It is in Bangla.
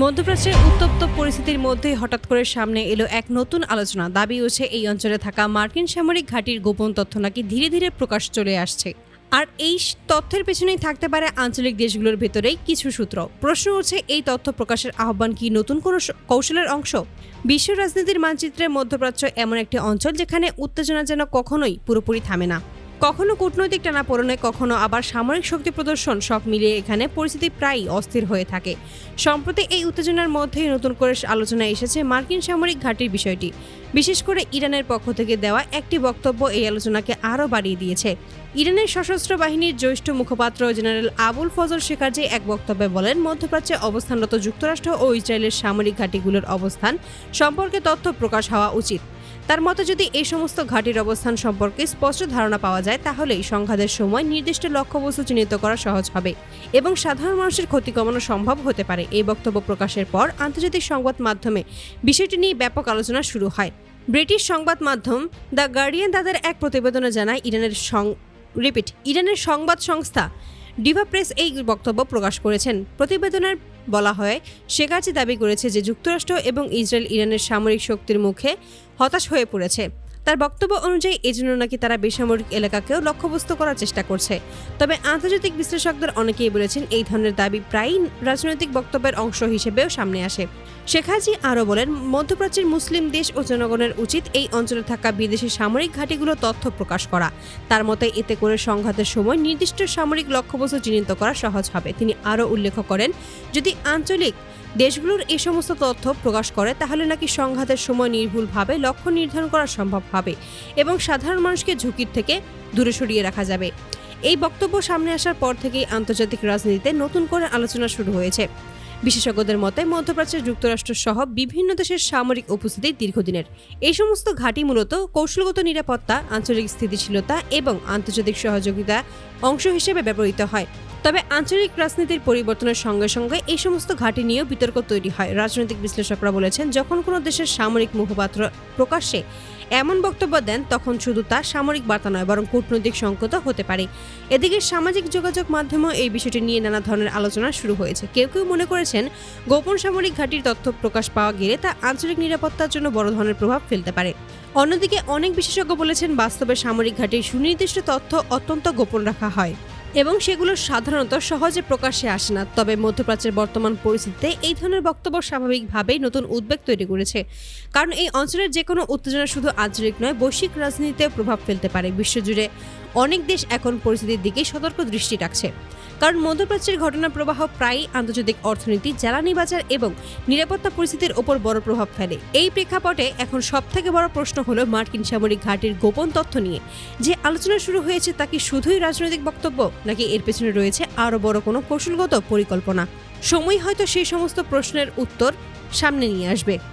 মধ্যপ্রাচ্যের উত্তপ্ত পরিস্থিতির মধ্যেই হঠাৎ করে সামনে এলো এক নতুন আলোচনা। দাবি হচ্ছে এই অঞ্চলে থাকা মার্কিন সামরিক ঘাঁটির গোপন তথ্য নাকি ধীরে ধীরে প্রকাশ চলে আসছে। আর এই তথ্যের পেছনেই থাকতে পারে আঞ্চলিক দেশগুলোর ভেতরেই কিছু সূত্র। প্রশ্ন হচ্ছে, এই তথ্য প্রকাশের আহ্বান কি নতুন কোনো কৌশলের অংশ? বিশ্ব রাজনীতির মানচিত্রে মধ্যপ্রাচ্য এমন একটি অঞ্চল যেখানে উত্তেজনা যেন কখনোই পুরোপুরি থামে না। কখনো কূটনৈতিক টানাপোড়েনে, কখনো আবার সামরিক শক্তি প্রদর্শন, সব মিলিয়ে এখানে পরিস্থিতি প্রায়ই অস্থির হয়ে থাকে। সম্প্রতি এই উত্তেজনার মধ্যেই নতুন করে আলোচনায় এসেছে মার্কিন সামরিক ঘাঁটির বিষয়টি। বিশেষ করে ইরানের পক্ষ থেকে দেওয়া একটি বক্তব্য এই আলোচনাকে আরও বাড়িয়ে দিয়েছে। ইরানের সশস্ত্র বাহিনীর জ্যেষ্ঠ মুখপাত্র জেনারেল আবুল ফজল শেখারজি এক বক্তব্যে বলেন, মধ্যপ্রাচ্যে অবস্থানরত যুক্তরাষ্ট্র ও ইসরায়েলের সামরিক ঘাঁটিগুলোর অবস্থান সম্পর্কে তথ্য প্রকাশ হওয়া উচিত। তার মতে, যদি এই সমস্ত ঘাঁটির অবস্থান সম্পর্কে স্পষ্ট ধারণা পাওয়া যায়, তাহলেই সংঘাতের সময় নির্দিষ্ট লক্ষ্যবস্তু চিহ্নিত করা সহজ হবে এবং সাধারণ মানুষের ক্ষতি কমানো সম্ভব হতে পারে। এই বক্তব্য প্রকাশের পর আন্তর্জাতিক সংবাদ মাধ্যমে বিষয়টি নিয়ে ব্যাপক আলোচনা শুরু হয়। ব্রিটিশ সংবাদ মাধ্যম দ্য গার্ডিয়ান তাদের এক প্রতিবেদনে জানায়, ইরানের সংবাদ সংস্থা ডিভা প্রেস এই বক্তব্য প্রকাশ করেছেন। প্রতিবেদনে বলা হয়, শেখারজি দাবি করেছে যে যুক্তরাষ্ট্র এবং ইসরায়েল ইরানের সামরিক শক্তির মুখে হতাশ হয়ে পড়েছে। তার বক্তব্য অনুযায়ী এজন্য নাকি তারা বেসামরিক এলাকাকেও লক্ষ্যবস্তু করার চেষ্টা করছে। তবে আন্তর্জাতিক বিশ্লেষকদের অনেকেই বলেছেন, এই ধরনের দাবি প্রায়ই রাজনৈতিক বক্তব্যের অংশ হিসেবেও সামনে আসে। শেখারজি আরও বলেন, মধ্যপ্রাচ্যের মুসলিম দেশ ও জনগণের উচিত এই অঞ্চলে থাকা বিদেশি সামরিক ঘাঁটিগুলো তথ্য প্রকাশ করা। তার মতে, এতে করে সংঘাতের সময় নির্দিষ্ট সামরিক লক্ষ্যবস্তু চিহ্নিত করা সহজ হবে। তিনি আরও উল্লেখ করেন, যদি আঞ্চলিক দেশগুলোর এই সমস্ত তথ্য প্রকাশ করে, তাহলে নাকি সংঘাতের সময় নির্ভুলভাবে লক্ষ্য নির্ধারণ করা সম্ভব হবে এবং সাধারণ মানুষকে ঝুঁকির থেকে দূরে সরিয়ে রাখা যাবে। এই বক্তব্য সামনে আসার পর থেকেই আন্তর্জাতিক রাজনীতিতে নতুন করে আলোচনা শুরু হয়েছে। বিশেষজ্ঞদের মতে, মধ্যপ্রাচ্যের যুক্তরাষ্ট্র সহ বিভিন্ন দেশের সামরিক উপস্থিতি দীর্ঘদিনের। এই সমস্ত ঘাঁটি মূলত কৌশলগত নিরাপত্তা, আঞ্চলিক স্থিতিশীলতা এবং আন্তর্জাতিক সহযোগিতা অংশ হিসেবে ব্যবহৃত হয়। তবে আঞ্চলিক রাজনীতির পরিবর্তনের সঙ্গে সঙ্গে এই সমস্ত ঘাঁটি নিয়েও বিতর্ক তৈরি হয়। রাজনৈতিক বিশ্লেষকরা বলেছেন, যখন কোনো দেশের সামরিক মুখপাত্র প্রকাশ্যে এমন বক্তব্য দেন, তখন শুধু তা সামরিক বার্তা নয়, বরং কূটনৈতিক সংকেতও হতে পারে। এদিকে সামাজিক যোগাযোগ মাধ্যমেও এই বিষয়টি নিয়ে নানা ধরনের আলোচনা শুরু হয়েছে। কেউ কেউ মনে করেছেন, গোপন সামরিক ঘাঁটির তথ্য প্রকাশ পাওয়া গেলে তা আঞ্চলিক নিরাপত্তার জন্য বড় ধরনের প্রভাব ফেলতে পারে। অন্যদিকে অনেক বিশেষজ্ঞ বলেছেন, বাস্তবে সামরিক ঘাঁটির সুনির্দিষ্ট তথ্য অত্যন্ত গোপন রাখা হয় এবং সেগুলো সাধারণত সহজে প্রকাশ্যে আসে না। তবে মধ্যপ্রাচ্যের বর্তমান পরিস্থিতিতে এই ধরনের বক্তব্য স্বাভাবিকভাবেই নতুন উদ্বেগ তৈরি করেছে, কারণ এই অঞ্চলের যে কোনো উত্তেজনা শুধু আঞ্চলিক নয়, বৈশ্বিক রাজনীতিতেও প্রভাব ফেলতে পারে। বিশ্বজুড়ে অনেক দেশ এখন পরিস্থিতির দিকে সতর্ক দৃষ্টি রাখছে, কারণ মধ্যপ্রাচ্যের ঘটনা প্রবাহ প্রায়ই আন্তর্জাতিক অর্থনীতি, জ্বালানি বাজার এবং নিরাপত্তা পরিস্থিতির ওপর বড় প্রভাব ফেলে। এই প্রেক্ষাপটে এখন সবথেকে বড় প্রশ্ন হলো মার্কিন সামরিক ঘাঁটির গোপন তথ্য নিয়ে যে আলোচনা শুরু হয়েছে, তা কি শুধুই রাজনৈতিক বক্তব্য, নাকি এর পেছনে রয়েছে আরও বড় কোনো কৌশলগত পরিকল্পনা? সময় হয়তো সেই সমস্ত প্রশ্নের উত্তর সামনে নিয়ে আসবে।